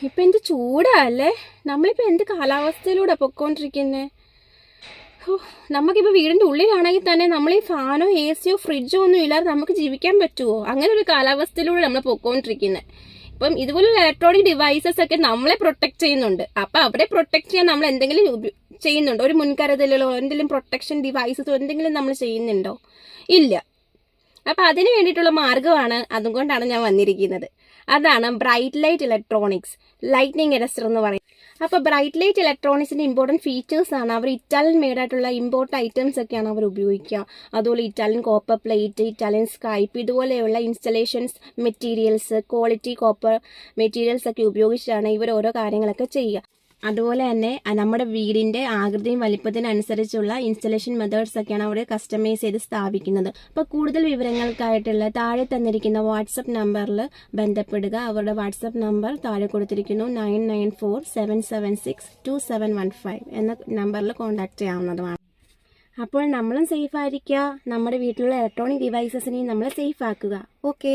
ഇപ്പം എന്ത് ചൂടാല്ലേ. നമ്മളിപ്പോൾ എന്ത് കാലാവസ്ഥയിലൂടെ പൊയ്ക്കൊണ്ടിരിക്കുന്നത്. നമുക്കിപ്പോൾ വീടിൻ്റെ ഉള്ളിലാണെങ്കിൽ തന്നെ നമ്മൾ ഈ ഫാനോ എ സിയോ ഫ്രിഡ്ജോ ഒന്നും ഇല്ലാതെ നമുക്ക് ജീവിക്കാൻ പറ്റുമോ? അങ്ങനെ ഒരു കാലാവസ്ഥയിലൂടെ നമ്മൾ പൊയ്ക്കൊണ്ടിരിക്കുന്നത്. ഇപ്പം ഇതുപോലുള്ള ഇലക്ട്രോണിക് ഡിവൈസസ് ഒക്കെ നമ്മളെ പ്രൊട്ടക്ട് ചെയ്യുന്നുണ്ട്. അപ്പം അവരെ പ്രൊട്ടക്ട് ചെയ്യാൻ നമ്മൾ എന്തെങ്കിലും ചെയ്യുന്നുണ്ടോ? ഒരു മുൻകരുതലോ എന്തെങ്കിലും പ്രൊട്ടക്ഷൻ ഡിവൈസസോ എന്തെങ്കിലും നമ്മൾ ചെയ്യുന്നുണ്ടോ? ഇല്ല. അപ്പം അതിന് വേണ്ടിയിട്ടുള്ള മാർഗ്ഗമാണ്, അതുകൊണ്ടാണ് ഞാൻ വന്നിരിക്കുന്നത്. അതാണ് bright light electronics lightning arrester എന്ന് പറയുന്നത്. അപ്പോൾ ബ്രൈറ്റ് ലൈറ്റ് ഇലക്ട്രോണിക്സിൻ്റെ ഇമ്പോർട്ടൻറ്റ് ഫീച്ചേഴ്സാണ്. അവർ ഇറ്റാലിയൻ മെയ്ഡായിട്ടുള്ള ഇമ്പോർട്ട് ഐറ്റംസ് ഒക്കെയാണ് അവർ ഉപയോഗിക്കുക. അതുപോലെ ഇറ്റാലിയൻ കോപ്പർ പ്ലേറ്റ്, ഇറ്റാലിയൻ സ്കൈപ്പ്, ഇതുപോലെയുള്ള installations materials, quality copper materials ഒക്കെ ഉപയോഗിച്ചാണ് ഇവർ ഓരോ കാര്യങ്ങളൊക്കെ ചെയ്യുക. അതുപോലെ തന്നെ നമ്മുടെ വീടിൻ്റെ ആകൃതിയും വലിപ്പത്തിനനുസരിച്ചുള്ള ഇൻസ്റ്റലേഷൻ മെത്തേഡ്സ് ഒക്കെയാണ് അവർ കസ്റ്റമൈസ് ചെയ്ത് സ്ഥാപിക്കുന്നത്. അപ്പോൾ കൂടുതൽ വിവരങ്ങൾക്കായിട്ടുള്ള താഴെ തന്നിരിക്കുന്ന വാട്സപ്പ് നമ്പറിൽ ബന്ധപ്പെടുക. അവരുടെ വാട്സപ്പ് നമ്പർ താഴെ കൊടുത്തിരിക്കുന്നു. 9947762715 എന്ന നമ്പറിൽ കോൺടാക്ട് ചെയ്യാവുന്നതുമാണ്. അപ്പോൾ നമ്മളും സേഫ് ആയിരിക്കുക, നമ്മുടെ വീട്ടിലുള്ള ഇലക്ട്രോണിക് ഡിവൈസസിനെയും നമ്മൾ സേഫ് ആക്കുക. ഓക്കെ.